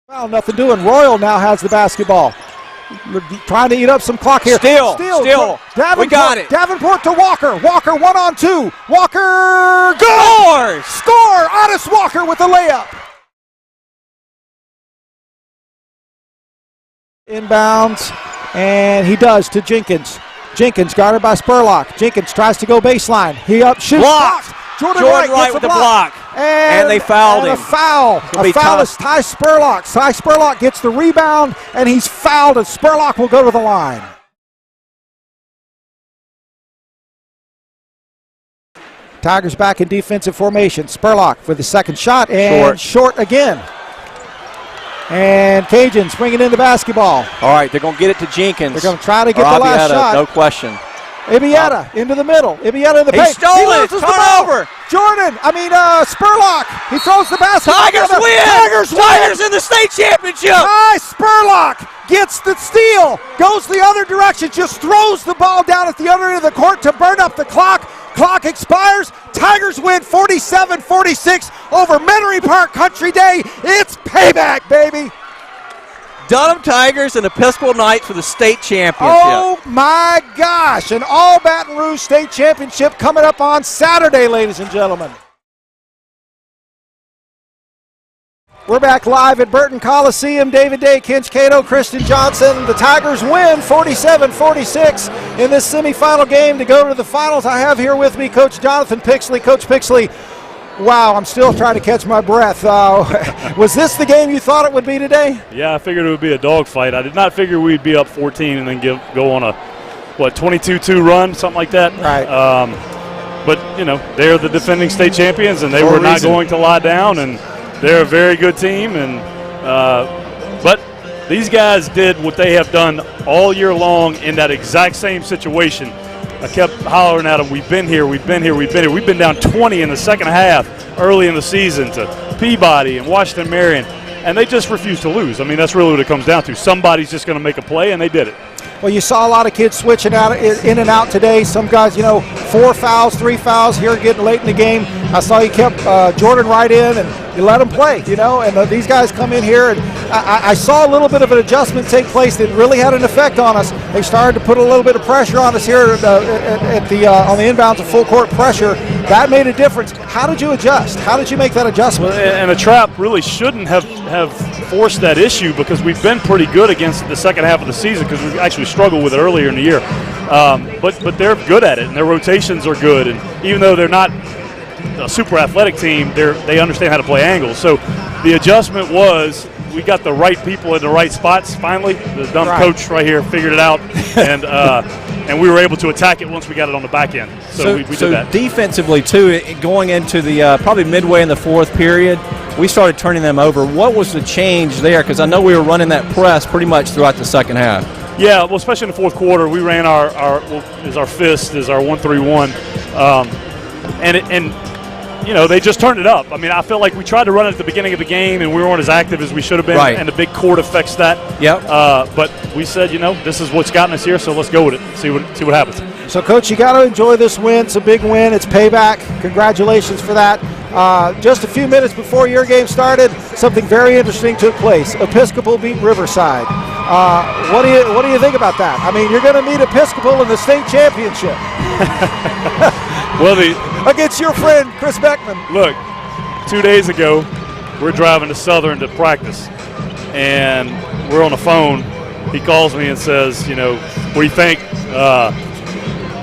Well, nothing doing. Royal now has the basketball. Trying to eat up some clock here. Still. Davenport, We got it. Davenport to Walker. Walker 1-on-2. Walker goes. Score. Otis Walker with the layup. Inbounds, and he does to Jenkins. Jenkins guarded by Spurlock. Jenkins tries to go baseline. He up shoots. Blocked. Jordan Wright with the block. And they fouled him. A foul. A foul is Ty Spurlock. Ty Spurlock gets the rebound, and he's fouled, and Spurlock will go to the line. Tigers back in defensive formation. Spurlock for the second shot, and short again. And Cajuns bringing in the basketball. All right, they're going to get it to Jenkins. They're going to try to get the last shot. No question. Ibieta into the middle. Ibieta in the paint. He stole it. Turnover. Spurlock. He throws the basketball. Tigers win. Tigers in the state championship. Ty Spurlock gets the steal. Goes the other direction. Just throws the ball down at the other end of the court to burn up the clock. Clock expires. Tigers win 47-46 over Metairie Park Country Day. It's payback, baby. Dunham Tigers and Episcopal Knights for the state championship. Oh my gosh, an all Baton Rouge state championship coming up on Saturday, ladies and gentlemen. We're back live at Burton Coliseum. David Day, Kench Cato, Kristen Johnson. The Tigers win 47-46 in this semifinal game to go to the finals. I have here with me Coach Jonathan Pixley. Coach Pixley, wow, I'm still trying to catch my breath. Was this the game you thought it would be today? Yeah, I figured it would be a dogfight. I did not figure we'd be up 14 and then go on a, 22-2 run, something like that. Right. But, they're the defending state champions, and they were not going to lie down, and they're a very good team. And but these guys did what they have done all year long in that exact same situation. I kept hollering at them, we've been here. We've been down 20 in the second half early in the season to Peabody and Washington Marion, and they just refused to lose. I mean, that's really what it comes down to. Somebody's just going to make a play, and they did it. Well, you saw a lot of kids switching out in and out today. Some guys, 4 fouls, 3 fouls here getting late in the game. I saw you kept Jordan Wright in, and you let him play, and these guys come in here, and I saw a little bit of an adjustment take place that really had an effect on us. They started to put a little bit of pressure on us here on the inbounds of full court pressure. That made a difference. How did you adjust? How did you make that adjustment? And a trap really shouldn't have forced that issue, because we've been pretty good against the second half of the season, because we actually struggled with it earlier in the year. But they're good at it, and their rotations are good. And even though they're not a super athletic team, they understand how to play angles. So the adjustment was we got the right people in the right spots finally. The dumb coach right here figured it out, and we were able to attack it once we got it on the back end. So we did that. Defensively, too, going into the probably midway in the fourth period, we started turning them over. What was the change there? Because I know we were running that press pretty much throughout the second half. Yeah, well, especially in the fourth quarter, we ran our 1-3-1, and they just turned it up. I mean, I felt like we tried to run it at the beginning of the game, and we weren't as active as we should have been, and the big court affects that. Yep. But we said, this is what's gotten us here, so let's go with it. See what happens. So, Coach, you got to enjoy this win. It's a big win. It's payback. Congratulations for that. Just a few minutes before your game started, something very interesting took place. Episcopal beat Riverside. What do you think about that? I mean, you're going to meet Episcopal in the state championship. Well, against your friend Chris Beckman. Look, 2 days ago, we're driving to Southern to practice, and we're on the phone. He calls me and says, what do you think?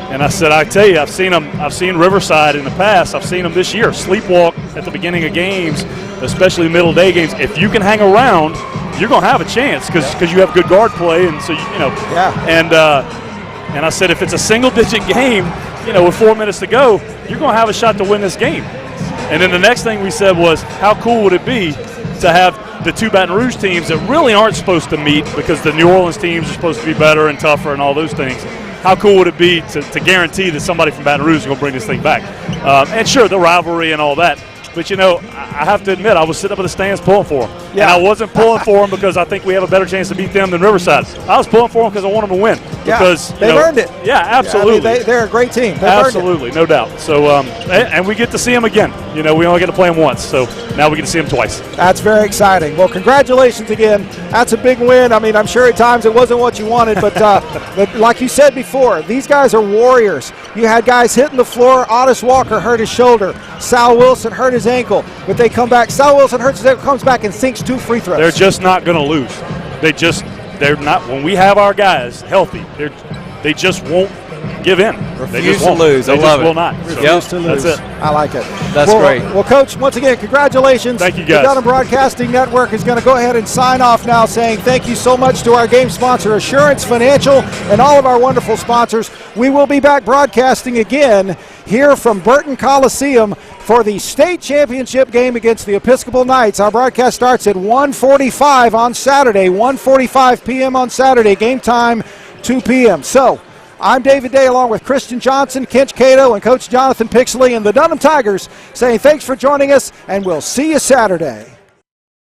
And I said, I tell you, I've seen Riverside in the past. I've seen them this year sleepwalk at the beginning of games, especially middle day games. If you can hang around, you're going to have a chance because you have good guard play, and so And I said, if it's a single-digit game, with 4 minutes to go, you're going to have a shot to win this game. And then the next thing we said was, how cool would it be to have the two Baton Rouge teams that really aren't supposed to meet, because the New Orleans teams are supposed to be better and tougher and all those things. How cool would it be to guarantee that somebody from Baton Rouge is going to bring this thing back? And sure, the rivalry and all that. But, I have to admit, I was sitting up in the stands pulling for them. Yeah. And I wasn't pulling for them because I think we have a better chance to beat them than Riverside. I was pulling for them because I want them to win. Yeah, Because they've earned it. Yeah, absolutely. Yeah, I mean, they're a great team. They've Absolutely, no doubt. So, and we get to see them again. We only get to play them once, so now we get to see them twice. That's very exciting. Well, congratulations again. That's a big win. I mean, I'm sure at times it wasn't what you wanted, but but like you said before, these guys are warriors. You had guys hitting the floor. Otis Walker hurt his shoulder. Sal Wilson hurt his ankle, but they come back. Sal Wilson hurts his ankle, comes back and sinks 2 free throws. They're just not going to lose. They're not. When we have our guys healthy, they just won't give in. They Refuse just to won't. lose. I They love just it. will not. So Refuse to lose. That's it. I like it. That's great. Well, Coach, once again, congratulations. Thank you, guys. The Dunham Broadcasting Network is going to go ahead and sign off now, saying thank you so much to our game sponsor, Assurance Financial, and all of our wonderful sponsors. We will be back broadcasting again here from Burton Coliseum for the state championship game against the Episcopal Knights. Our broadcast starts at 1:45 on Saturday, 1:45 p.m. on Saturday. Game time, 2 p.m. So, I'm David Day along with Christian Johnson, Kench Cato, and Coach Jonathan Pixley and the Dunham Tigers saying thanks for joining us, and we'll see you Saturday.